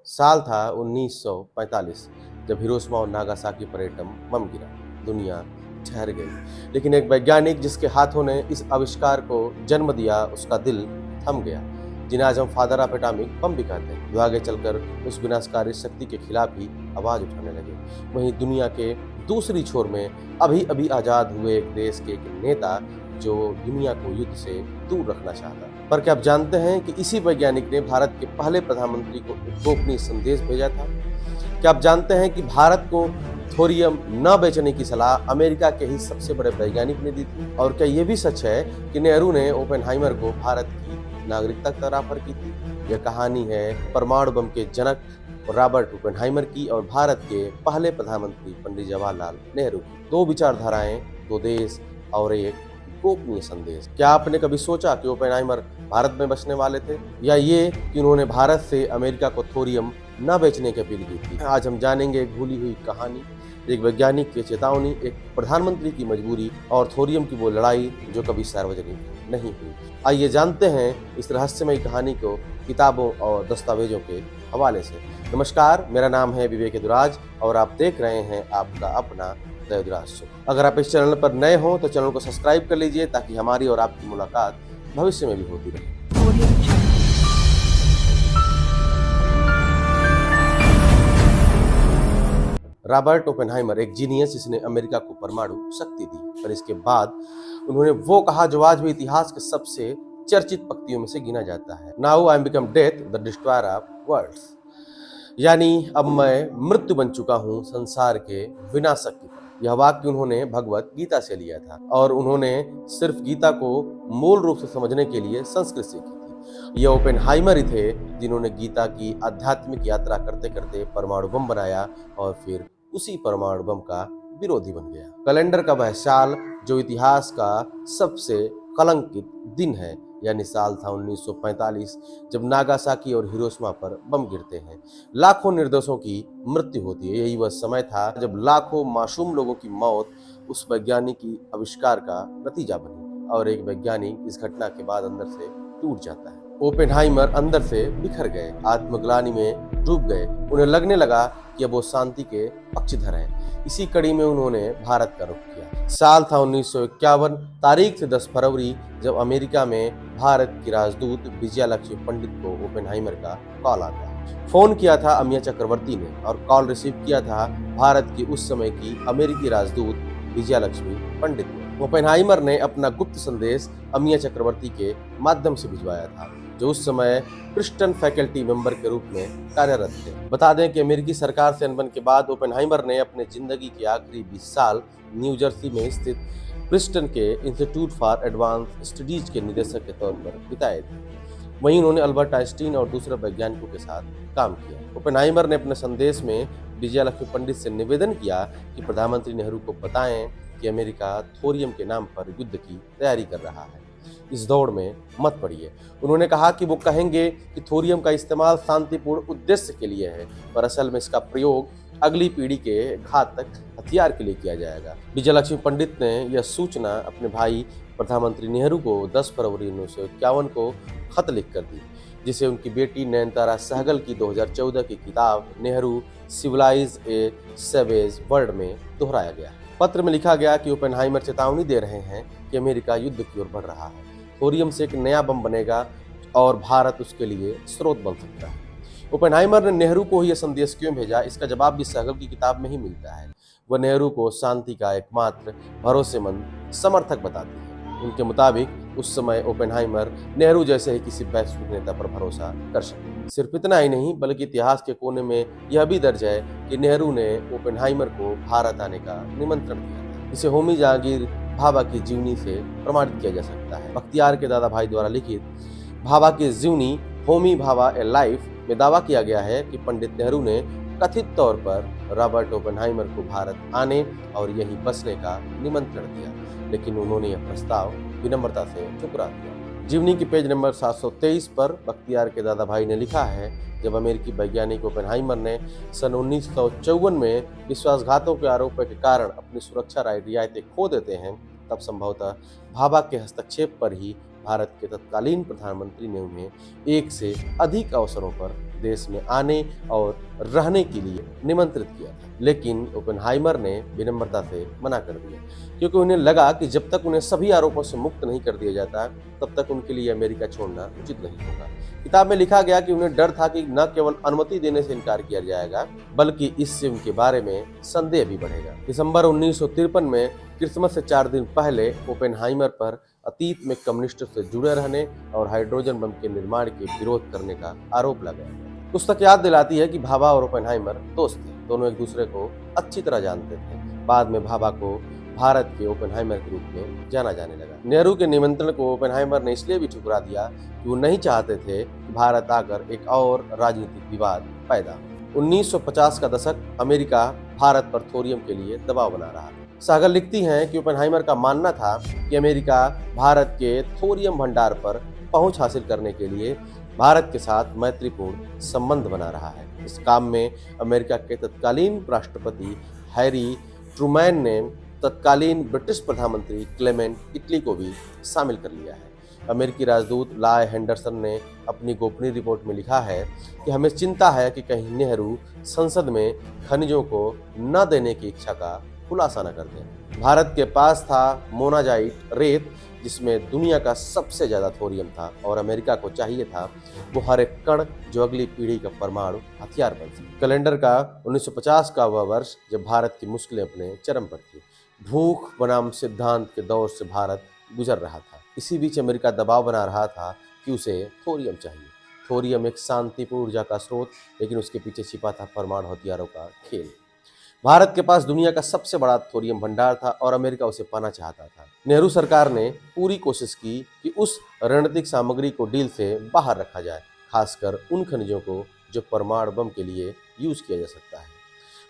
साल था 1945 जब हिरोशिमा और नागासाकी पर एटम बम गिरा। दुनिया ठहर गई, लेकिन एक वैज्ञानिक जिसके हाथों ने इस आविष्कार को जन्म दिया, उसका दिल थम गया, जिन्हें आज हम फादर ऑफ एटॉमिक बम भी कहते हैं। जो आगे चलकर उस विनाशकारी शक्ति के खिलाफ ही आवाज उठाने लगे। वहीं दुनिया के दूसरी छोर में अभी अभी आजाद हुए एक देश के एक नेता जो दुनिया को युद्ध से दूर रखना चाहता। पर क्या आप जानते हैं कि इसी वैज्ञानिक ने भारत के पहले प्रधानमंत्री को एक गोपनीय संदेश भेजा था? क्या आप जानते हैं कि भारत को थोरियम न बेचने की सलाह अमेरिका के ही सबसे बड़े वैज्ञानिक ने दी थी? और क्या यह भी सच है कि नेहरू ने ओपेनहाइमर को भारत की नागरिकता तक ऑफर की थी? यह कहानी है परमाणु बम के जनक रॉबर्ट ओपेनहाइमर की और भारत के पहले प्रधानमंत्री पंडित जवाहरलाल नेहरू की। दो विचारधाराएं, दो देश और एक गोपनीय संदेश। क्या आपने कभी सोचा कि ओपेनहाइमर भारत में बसने वाले थे, या ये कि उन्होंने भारत से अमेरिका को थोरियम न बेचने की अपील की थी? आज हम जानेंगे एक भूली हुई कहानी, एक वैज्ञानिक की चेतावनी, एक प्रधानमंत्री की मजबूरी और थोरियम की वो लड़ाई जो कभी सार्वजनिक नहीं हुई। आइए जानते हैं इस रहस्यमयी कहानी को किताबों और दस्तावेजों के हवाले से। नमस्कार, मेरा नाम है विवेक दुराज और आप देख रहे हैं आपका अपना देवदराज शो। अगर आप इस चैनल पर नए हो तो चैनल को सब्सक्राइब कर लीजिए ताकि हमारी और आपकी मुलाकात भविष्य में भी होती रहे। रॉबर्ट ओपेनहाइमर एक जीनियस जिसने अमेरिका को परमाणु शक्ति दी, पर इसके बाद उन्होंने वो कहा जो आज भी इतिहास के सबसे चर्चित पंक्तियों में से गिना जाता है, now I am become death the destroyer of worlds. यानी अब मैं मृत्यु बन चुका हूँ संसार के विनाशक की। यह वाक्य उन्होंने भगवत गीता से लिया था और उन्होंने सिर्फ गीता को मूल रूप से समझने के लिए संस्कृत सीखी थी। यह ओपेनहाइमर ही थे जिन्होंने गीता की आध्यात्मिक यात्रा करते करते परमाणु बम बनाया और फिर उसी परमाणु बम का विरोधी बन गया। कैलेंडर का वह साल जो इतिहास का सबसे कलंकित दिन है, यानी साल था 1945 जब नागासाकी और हिरोशिमा पर बम गिरते हैं, लाखों निर्दोषों की मृत्यु होती है। यही वह समय था जब लाखों मासूम लोगों की मौत उस वैज्ञानिक की आविष्कार का नतीजा बनी और एक वैज्ञानिक इस घटना के बाद अंदर से टूट जाता है। ओपेनहाइमर अंदर से बिखर गए, आत्मग्लानि में डूब गए। उन्हें लगने लगा कि अब वो शांति के पक्षधर हैं। इसी कड़ी में उन्होंने भारत का रुख किया। साल था 1951, तारीख थी 10 फरवरी जब अमेरिका में भारत की राजदूत विजयालक्ष्मी पंडित को ओपेनहाइमर का कॉल आता। फोन किया था अमिया चक्रवर्ती ने और कॉल रिसीव किया था भारत की उस समय की अमेरिकी राजदूत विजयालक्ष्मी पंडित ने। ओपेनहाइमर ने अपना गुप्त संदेश अमिया चक्रवर्ती के माध्यम से भिजवाया था, जो उस समय प्रिंसटन फैकल्टी मेंबर के रूप में कार्यरत थे। बता दें कि अमेरिकी सरकार से अनबन के बाद ओपेनहाइमर ने अपने जिंदगी के आखिरी 20 साल न्यू जर्सी में स्थित प्रिंसटन के इंस्टीट्यूट फॉर एडवांस स्टडीज के निदेशक के तौर पर बिताए थे। वहीं उन्होंने अल्बर्ट आइंस्टीन और दूसरे वैज्ञानिकों के साथ काम किया। ओपेनहाइमर ने अपने संदेश में विजयालक्ष्मी पंडित से निवेदन किया कि प्रधानमंत्री नेहरू को बताएं कि अमेरिका थोरियम के नाम पर युद्ध की तैयारी कर रहा है, इस दौड़ में मत पड़िए। उन्होंने कहा कि वो कहेंगे कि थोरियम का इस्तेमाल शांतिपूर्ण उद्देश्य के लिए है, पर असल में इसका प्रयोग अगली पीढ़ी के घातक हथियार के लिए किया जाएगा। विजयलक्ष्मी पंडित ने यह सूचना अपने भाई प्रधानमंत्री नेहरू को 10 फरवरी 1951 को खत लिख कर दी, जिसे उनकी बेटी नयनतारा सहगल की 2014 की किताब नेहरू सिविलाइज ए सैवेज वर्ल्ड में दोहराया गया। पत्र में लिखा गया कि ओपेनहाइमर चेतावनी दे रहे हैं कि अमेरिका युद्ध की ओर बढ़ रहा है। थोरियम से एक नया बम बनेगा और भारत उसके लिए स्रोत बन सकता है। ओपेनहाइमर ने नेहरू को यह संदेश क्यों भेजा, इसका जवाब भी सहगल की किताब में ही मिलता है। वह नेहरू को शांति का एकमात्र भरोसेमंद समर्थक बताती है। उनके मुताबिक उस समय ओपेनहाइमर नेहरू जैसे ही किसी वैश्विक नेता पर भरोसा कर सके। सिर्फ इतना ही नहीं, बल्कि इतिहास के कोने में यह भी दर्ज है कि नेहरू ने ओपेनहाइमर को भारत आने का निमंत्रण दिया था। इसे होमी जहांगीर भाभा की जीवनी से प्रमाणित किया जा सकता है। बख्तियार के दादा भाई द्वारा लिखित भाभा की जीवनी होमी भाभा ए लाइफ में दावा किया गया है कि पंडित नेहरू ने कथित तौर पर रॉबर्ट ओपेनहाइमर को भारत आने और यहीं बसने का निमंत्रण दिया, लेकिन उन्होंने यह प्रस्ताव विनम्रता से ठुकरा दिया। जीवनी की पेज नंबर 723 पर बख्तियार के दादा भाई ने लिखा है, जब अमेरिकी वैज्ञानिक ओपेनहाइमर ने सन 1954 में विश्वासघातों के आरोपों के कारण अपनी सुरक्षा रियायतें खो देते हैं, तब संभवतः भाभा के हस्तक्षेप पर ही भारत के तत्कालीन प्रधानमंत्री ने उन्हें एक से अधिक अवसरों पर देश में आने और रहने के लिए निमंत्रित किया था, लेकिन ओपेनहाइमर ने विनम्रता से मना कर दिया, क्योंकि उन्हें लगा कि जब तक उन्हें सभी आरोपों से मुक्त नहीं कर दिया जाता तब तक उनके लिए अमेरिका छोड़ना उचित नहीं होगा। किताब में लिखा गया कि उन्हें डर था कि न केवल अनुमति देने से इनकार किया जाएगा, बल्कि इससे उनके बारे में संदेह भी बढ़ेगा। दिसंबर 1953 में क्रिसमस से 4 दिन पहले ओपेनहाइमर पर अतीत में कम्युनिस्टों से जुड़े रहने और हाइड्रोजन बम के निर्माण के विरोध करने का आरोप लगाया। पुस्तक याद दिलाती है कि भाभा और ओपेनहाइमर दोस्त थे, दोनों एक दूसरे को अच्छी तरह जानते थे। बाद में भाभा को भारत के ओपेनहाइमर के रूप में जाना जाने लगा। नेहरू के निमंत्रण को ओपेनहाइमर ने इसलिए भी ठुकरा दिया कि वो नहीं चाहते थे कि भारत आकर एक और राजनीतिक विवाद पैदा हो। 1950 का दशक अमेरिका भारत पर थोरियम के लिए दबाव बना रहा था। सागर लिखती हैं कि ओपेनहाइमर का मानना था कि अमेरिका भारत के थोरियम भंडार पर पहुंच हासिल करने के लिए भारत के साथ मैत्रीपूर्ण संबंध बना रहा है। इस काम में अमेरिका के तत्कालीन राष्ट्रपति हैरी ट्रूमैन ने तत्कालीन ब्रिटिश प्रधानमंत्री क्लेमेंट इटली को भी शामिल कर लिया है। अमेरिकी राजदूत लॉय हेंडरसन ने अपनी गोपनीय रिपोर्ट में लिखा है कि हमें चिंता है कि कहीं नेहरू संसद में खनिजों को न देने की इच्छा का खुलासा न कर दें। भारत के पास था मोनाजाइट रेत, जिसमें दुनिया का सबसे ज्यादा थोरियम था, और अमेरिका को चाहिए था वो हर एक कण जो अगली पीढ़ी का परमाणु हथियार बन सके। कैलेंडर का 1950 का वह वर्ष जब भारत की मुश्किलें अपने चरम पर थी। भूख बनाम सिद्धांत के दौर से भारत गुजर रहा था। इसी बीच अमेरिका दबाव बना रहा था कि उसे थोरियम चाहिए। थोरियम एक शांतिपूर्ण ऊर्जा का स्रोत, लेकिन उसके पीछे छिपा था परमाणु हथियारों का खेल। भारत के पास दुनिया का सबसे बड़ा थोरियम भंडार था और अमेरिका उसे पाना चाहता था। नेहरू सरकार ने पूरी कोशिश की कि उस रणनीतिक सामग्री को डील से बाहर रखा जाए, खासकर उन खनिजों को जो परमाणु बम के लिए यूज किया जा सकता है।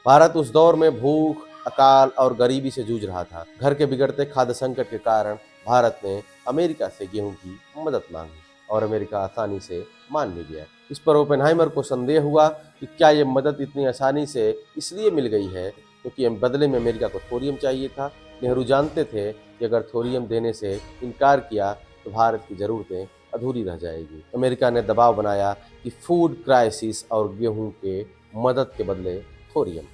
भारत उस दौर में भूख, अकाल और गरीबी से जूझ रहा था। घर के बिगड़ते खाद्य संकट के कारण भारत ने अमेरिका से गेहूं की मदद मांगी और अमेरिका आसानी से मान भी गया। इस पर ओपेनहाइमर को संदेह हुआ कि क्या ये मदद इतनी आसानी से इसलिए मिल गई है क्योंकि बदले में अमेरिका को थोरियम चाहिए था। नेहरू जानते थे कि अगर थोरियम देने से इनकार किया तो भारत की ज़रूरतें अधूरी रह जाएगी। अमेरिका ने दबाव बनाया कि फूड क्राइसिस और गेहूं के मदद के बदले थोरियम,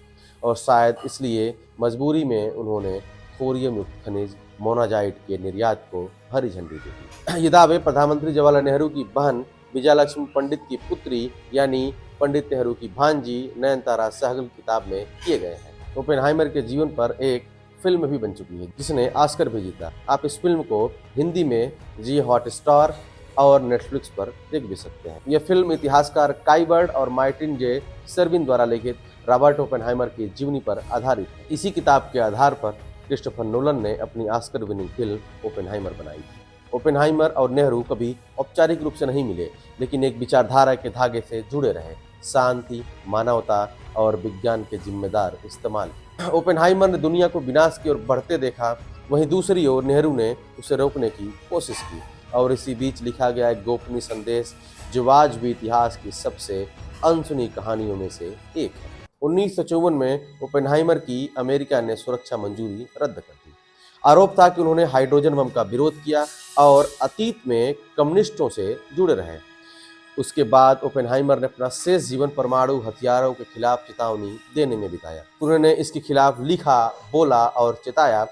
और शायद इसलिए मजबूरी में उन्होंने थोरियम युक्त खनिज मोनाजाइट के निर्यात को हरी झंडी दे दी। ये दावे प्रधानमंत्री जवाहरलाल नेहरू की बहन विजयलक्ष्मी पंडित की पुत्री यानी पंडित नेहरू की भांजी नयनतारा सहगल किताब में किए गए हैं। ओपेनहाइमर के जीवन पर एक फिल्म भी बन चुकी है जिसने ऑस्कर भी जीता। आप इस फिल्म को हिंदी में जी हॉटस्टार और नेटफ्लिक्स पर देख भी सकते हैं। यह फिल्म इतिहासकार काई बर्ड और मार्टिन जे सर्विन द्वारा लिखित रॉबर्ट ओपेनहाइमर की जीवनी पर आधारित है। इसी किताब के आधार पर क्रिस्टोफर नोलन ने अपनी ऑस्कर विनिंग फिल्म ओपेनहाइमर बनाई थी। ओपेनहाइमर और नेहरू कभी औपचारिक रूप से नहीं मिले, लेकिन एक विचारधारा के धागे से जुड़े रहे, शांति, मानवता और विज्ञान के जिम्मेदार इस्तेमाल। ओपेनहाइमर ने दुनिया को विनाश की ओर बढ़ते देखा, वहीं दूसरी ओर नेहरू ने उसे रोकने की कोशिश की, और इसी बीच लिखा गया एक गोपनीय संदेश जो आज भी इतिहास की सबसे अनसुनी कहानियों में से एक है। 1954 में ओपेनहाइमर की अमेरिका ने सुरक्षा मंजूरी रद्द कर दी। आरोप था कि उन्होंने हाइड्रोजन बम का विरोध किया और अतीत में कम्युनिस्टों से जुड़े रहे। उसके बाद ओपेनहाइमर ने अपना शेष जीवन परमाणु हथियारों के खिलाफ चेतावनी देने में बिताया। उन्होंने इसके खिलाफ लिखा, बोला और चेताया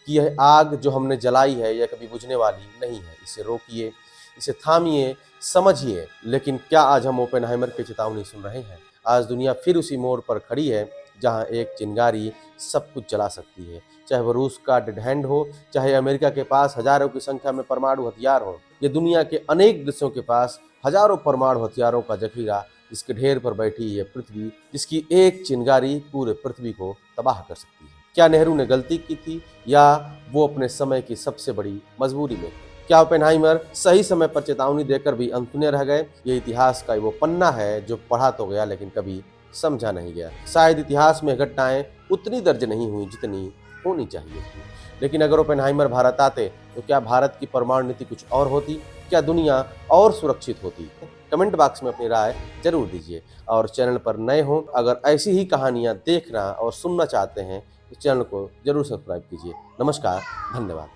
कि यह आग जो हमने जलाई है यह कभी बुझने वाली नहीं है, इसे रोकिए, इसे थामिए, समझिए। लेकिन क्या आज हम ओपेनहाइमर की चेतावनी सुन रहे हैं? आज दुनिया फिर उसी मोड़ पर खड़ी है जहां एक चिंगारी सब कुछ जला सकती है, चाहे वो रूस का डेड हैंड हो, चाहे अमेरिका के पास हजारों की संख्या में परमाणु हथियार हो। ये दुनिया के अनेक देशों के पास हजारों परमाणु हथियारों का जखीरा, जिसके ढेर पर बैठी है पृथ्वी, जिसकी एक चिंगारी पूरे पृथ्वी को तबाह कर सकती है। क्या नेहरू ने गलती की थी या वो अपने समय की सबसे बड़ी मजबूरी में थे? क्या ओपेनहाइमर सही समय पर चेतावनी देकर भी अनसुने रह गए? ये इतिहास का वो पन्ना है जो पढ़ा तो गया लेकिन कभी समझा नहीं गया। शायद इतिहास में घटनाएं उतनी दर्ज नहीं हुई जितनी होनी चाहिए थी। लेकिन अगर ओपेनहाइमर भारत आते तो क्या भारत की परमाणु नीति कुछ और होती? क्या दुनिया और सुरक्षित होती? कमेंट बॉक्स में अपनी राय जरूर दीजिए, और चैनल पर नए हों अगर ऐसी ही कहानियां देखना और सुनना चाहते हैं तो चैनल को जरूर सब्सक्राइब कीजिए। नमस्कार, धन्यवाद।